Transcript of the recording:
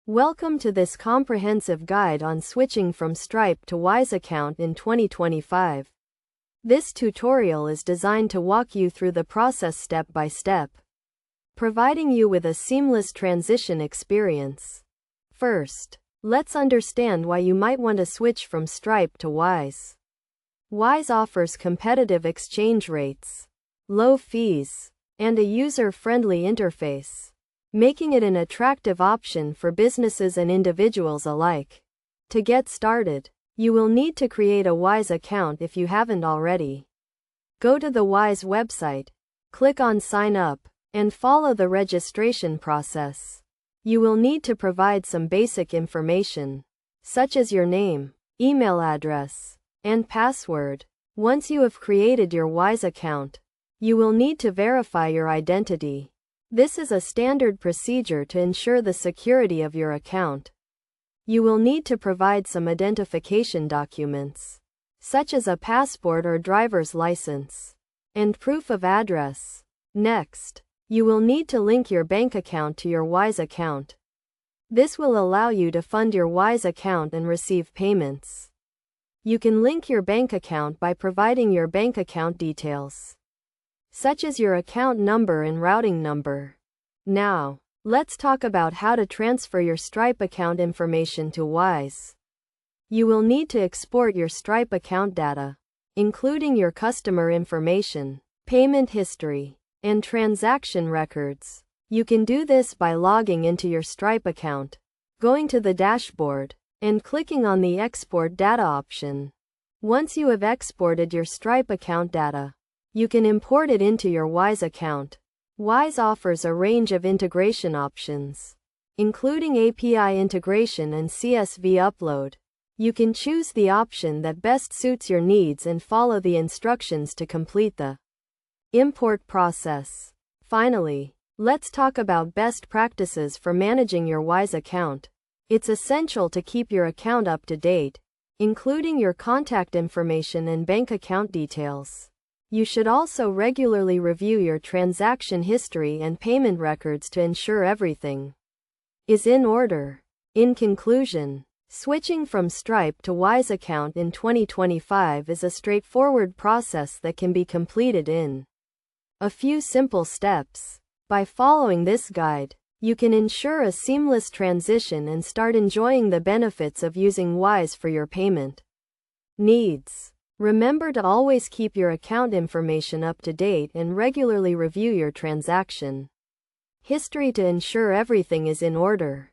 Welcome to this comprehensive guide on switching from Stripe to Wise account in 2025. This tutorial is designed to walk you through the process step by step, providing you with a seamless transition experience. First, let's understand why you might want to switch from Stripe to Wise. Wise offers competitive exchange rates, low fees, and a user-friendly interface, making it an attractive option for businesses and individuals alike. To get started, you will need to create a Wise account if you haven't already. Go to the Wise website, click on Sign Up, and follow the registration process. You will need to provide some basic information, such as your name, email address, and password. Once you have created your Wise account, you will need to verify your identity. This is a standard procedure to ensure the security of your account. You will need to provide some identification documents, such as a passport or driver's license, and proof of address. Next, you will need to link your bank account to your Wise account. This will allow you to fund your Wise account and receive payments. You can link your bank account by providing your bank account details, such as your account number and routing number. Now, let's talk about how to transfer your Stripe account information to Wise. You will need to export your Stripe account data, including your customer information, payment history, and transaction records. You can do this by logging into your Stripe account, going to the dashboard, and clicking on the Export Data option. Once you have exported your Stripe account data, you can import it into your Wise account. Wise offers a range of integration options, including API integration and CSV upload. You can choose the option that best suits your needs and follow the instructions to complete the import process. Finally, let's talk about best practices for managing your Wise account. It's essential to keep your account up to date, including your contact information and bank account details. You should also regularly review your transaction history and payment records to ensure everything is in order. In conclusion, switching from Stripe to Wise account in 2025 is a straightforward process that can be completed in a few simple steps. By following this guide, you can ensure a seamless transition and start enjoying the benefits of using Wise for your payment needs. Remember to always keep your account information up to date and regularly review your transaction history to ensure everything is in order.